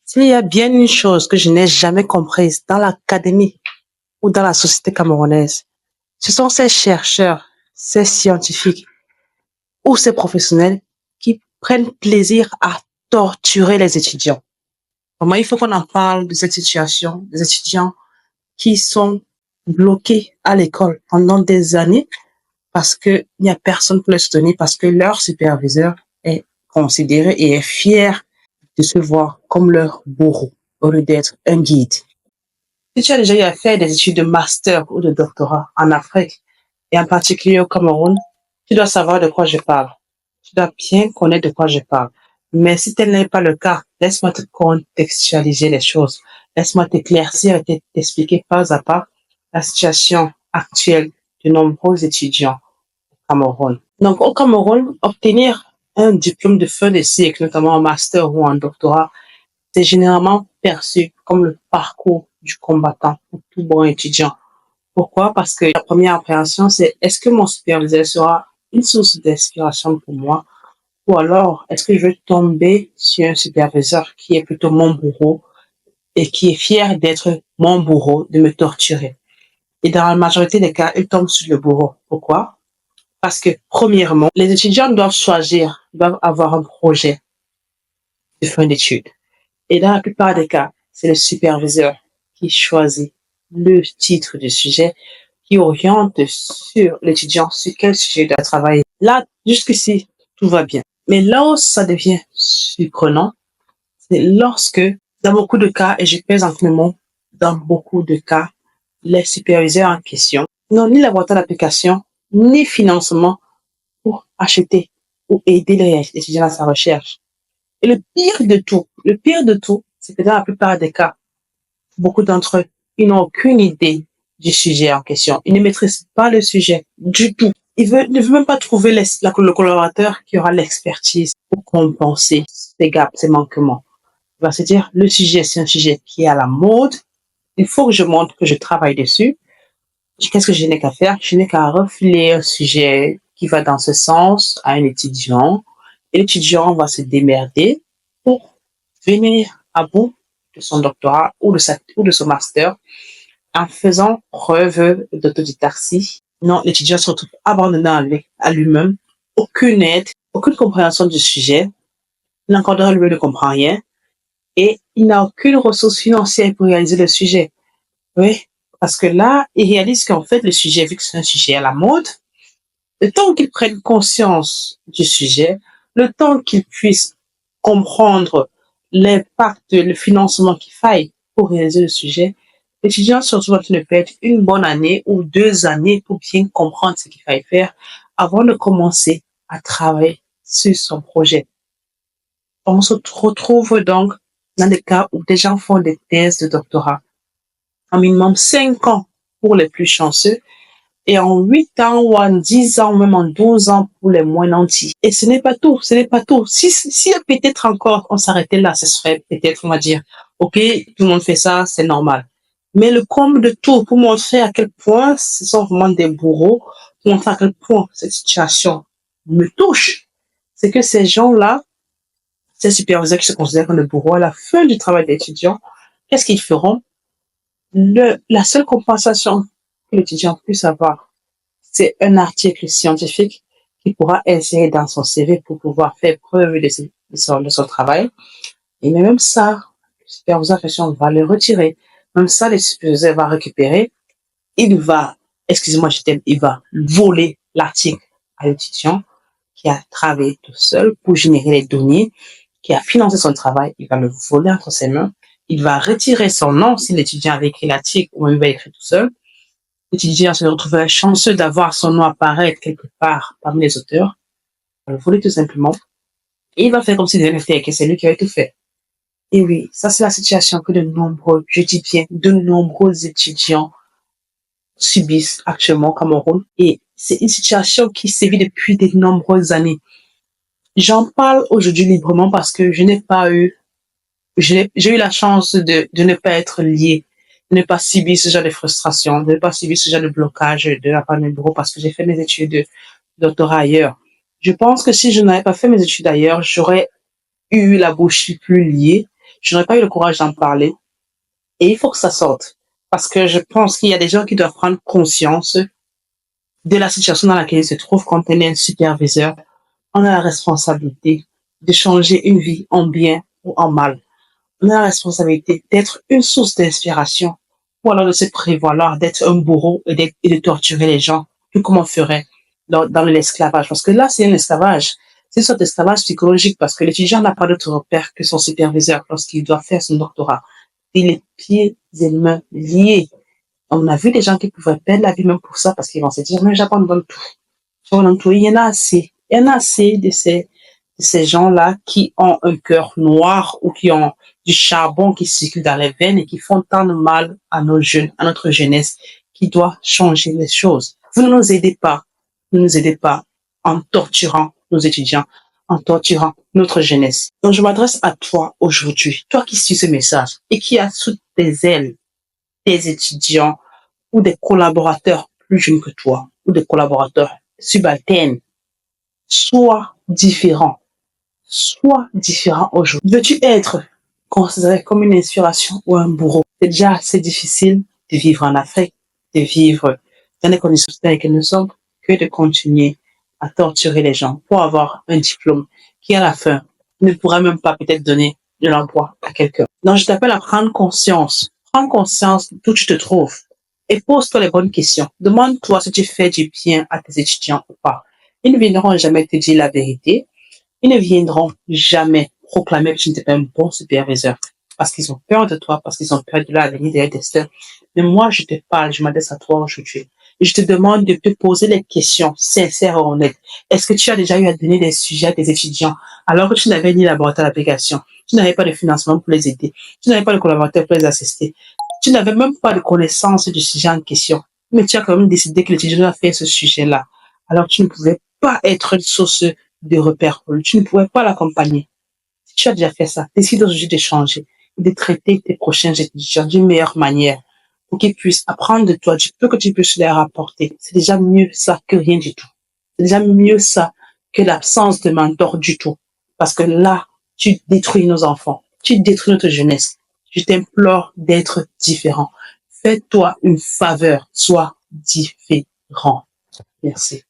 S'il y a bien une chose que je n'ai jamais comprise dans l'académie ou dans la société camerounaise, ce sont ces chercheurs, ces scientifiques ou ces professionnels qui prennent plaisir à torturer les étudiants. Vraiment, il faut qu'on en parle de cette situation, des étudiants qui sont bloqués à l'école pendant des années parce qu'il n'y a personne pour les soutenir, parce que leur superviseur est considéré et est fier de se voir comme leur bourreau au lieu d'être un guide. Si tu as déjà eu à faire des études de master ou de doctorat en Afrique, et en particulier au Cameroun, tu dois savoir de quoi je parle. Tu dois bien connaître de quoi je parle. Mais si tel n'est pas le cas, laisse-moi te contextualiser les choses. Laisse-moi t'éclaircir et t'expliquer pas à pas la situation actuelle de nombreux étudiants au Cameroun. Donc, au Cameroun, obtenir un diplôme de fin de cycle, notamment en master ou en doctorat, c'est généralement perçu comme le parcours du combattant pour tout bon étudiant. Pourquoi? Parce que la première appréhension, c'est est-ce que mon superviseur sera une source d'inspiration pour moi? Ou alors, est-ce que je vais tomber sur un superviseur qui est plutôt mon bourreau et qui est fier d'être mon bourreau, de me torturer? Et dans la majorité des cas, il tombe sur le bourreau. Pourquoi? Parce que, premièrement, les étudiants doivent choisir, doivent avoir un projet de fin d'études. Et dans la plupart des cas, c'est le superviseur qui choisit le titre du sujet, qui oriente sur l'étudiant sur quel sujet il doit travailler. Là, jusqu'ici, tout va bien. Mais là où ça devient surprenant, c'est lorsque, dans beaucoup de cas, et je pèse entre mes mots, dans beaucoup de cas, les superviseurs en question n'ont ni laboratoire d'application, ni financement pour acheter ou aider l'étudiant à sa recherche. Et le pire de tout, c'est que dans la plupart des cas, beaucoup d'entre eux, ils n'ont aucune idée du sujet en question. Ils ne maîtrisent pas le sujet du tout. Ne veulent même pas trouver le collaborateur qui aura l'expertise pour compenser ces gaps, ces manquements. Il va se dire, le sujet, c'est un sujet qui est à la mode. Il faut que je montre que je travaille dessus. Qu'est-ce que je n'ai qu'à faire? Je n'ai qu'à refiler un sujet qui va dans ce sens à un étudiant. Et l'étudiant va se démerder pour venir à bout de son doctorat ou de son master en faisant preuve d'autodidactie. Non, l'étudiant se retrouve abandonné à lui-même, aucune aide, aucune compréhension du sujet, l'encadreur lui ne comprend rien et il n'a aucune ressource financière pour réaliser le sujet. Oui, parce que là, il réalise qu'en fait, le sujet, vu que c'est un sujet à la mode, le temps qu'il prenne conscience du sujet, le temps qu'il puisse comprendre l'impact, le financement qu'il faille pour réaliser le sujet, l'étudiant se retrouve en train de perdre une bonne année ou 2 années pour bien comprendre ce qu'il faille faire avant de commencer à travailler sur son projet. On se retrouve donc dans des cas où des gens font des thèses de doctorat en minimum 5 ans pour les plus chanceux et en 8 ans ou en 10 ans, ou même en 12 ans pour les moins nantis. Et ce n'est pas tout, ce n'est pas tout. Si peut-être encore on s'arrêtait là, ce serait peut-être, on va dire, ok, tout le monde fait ça, c'est normal. Mais le comble de tout, pour montrer à quel point ce sont vraiment des bourreaux, pour montrer à quel point cette situation me touche, c'est que ces gens-là, ces superviseurs qui se considèrent comme des bourreaux, à la fin du travail d'étudiant, qu'est-ce qu'ils feront? La seule compensation que l'étudiant puisse avoir, c'est un article scientifique qu'il pourra insérer dans son CV pour pouvoir faire preuve de son travail. Et même ça, le superviseur en question va le retirer. Même ça, le superviseur va récupérer. Il va voler l'article à l'étudiant qui a travaillé tout seul pour générer les données, qui a financé son travail. Il va le voler entre ses mains. Il va retirer son nom si l'étudiant avait écrit l'article ou même il va écrire tout seul. L'étudiant se retrouverait chanceux d'avoir son nom apparaître quelque part parmi les auteurs. Il va le voler tout simplement. Et il va faire comme s'il était que c'est lui qui avait tout fait. Et oui, ça c'est la situation que de nombreux étudiants subissent actuellement au Cameroun. Et c'est une situation qui sévit depuis de nombreuses années. J'en parle aujourd'hui librement parce que j'ai eu la chance de ne pas être liée, de ne pas subir ce genre de frustration, de ne pas subir ce genre de blocage de la part de mes bureaux parce que j'ai fait mes études de doctorat ailleurs. Je pense que si je n'avais pas fait mes études ailleurs, j'aurais eu la bouche plus liée, Je n'aurais pas eu le courage d'en parler. Et il faut que ça sorte. Parce que je pense qu'il y a des gens qui doivent prendre conscience de la situation dans laquelle ils se trouvent quand on est un superviseur. On a la responsabilité de changer une vie en bien ou en mal. On a la responsabilité d'être une source d'inspiration ou alors de se prévaloir d'être un bourreau et de torturer les gens, tout comme on ferait dans l'esclavage. Parce que là, c'est un esclavage. C'est une sorte d'esclavage psychologique parce que l'étudiant n'a pas d'autre repère que son superviseur lorsqu'il doit faire son doctorat. Et les pieds et les mains liés. On a vu des gens qui pouvaient perdre la vie même pour ça parce qu'ils vont se dire, mais j'abandonne tout. J'abandonne tout. Il y en a assez. Il y en a assez de ces gens-là qui ont un cœur noir ou qui ont du charbon qui circule dans les veines et qui font tant de mal à nos jeunes, à notre jeunesse, qui doit changer les choses. Vous ne nous aidez pas. Vous ne nous aidez pas en torturant nos étudiants, en torturant notre jeunesse. Donc, je m'adresse à toi aujourd'hui, toi qui suis ce message et qui as sous tes ailes des étudiants ou des collaborateurs plus jeunes que toi ou des collaborateurs subalternes. Sois différent. Sois différent aujourd'hui. Veux-tu être considéré comme une inspiration ou un bourreau? C'est déjà assez difficile de vivre en Afrique, de vivre dans les conditions dans lesquelles nous sommes, que de continuer à torturer les gens pour avoir un diplôme qui, à la fin, ne pourra même pas peut-être donner de l'emploi à quelqu'un. Donc, je t'appelle à prendre conscience. Prends conscience d'où tu te trouves et pose-toi les bonnes questions. Demande-toi si tu fais du bien à tes étudiants ou pas. Ils ne viendront jamais te dire la vérité. Ils ne viendront jamais proclamer que tu n'étais pas un bon superviseur parce qu'ils ont peur de toi, parce qu'ils ont peur de l'avenir de leur destin. Mais moi, je te parle, je m'adresse à toi aujourd'hui. Et je te demande de te poser les questions sincères et honnêtes. Est-ce que tu as déjà eu à donner des sujets à tes étudiants alors que tu n'avais ni laboratoire d'application, tu n'avais pas de financement pour les aider, tu n'avais pas de collaborateur pour les assister, tu n'avais même pas de connaissance du sujet en question, mais tu as quand même décidé que l'étudiant doit faire ce sujet-là. Alors tu ne pouvais pas être une source de repères pour lui. Tu ne pouvais pas l'accompagner. Si tu as déjà fait ça, décide aujourd'hui de changer et de traiter tes prochains étudiants d'une meilleure manière pour qu'ils puissent apprendre de toi du peu que tu peux leur apporter. C'est déjà mieux ça que rien du tout. C'est déjà mieux ça que l'absence de mentor du tout. Parce que là, tu détruis nos enfants. Tu détruis notre jeunesse. Je t'implore d'être différent. Fais-toi une faveur. Sois différent. Merci.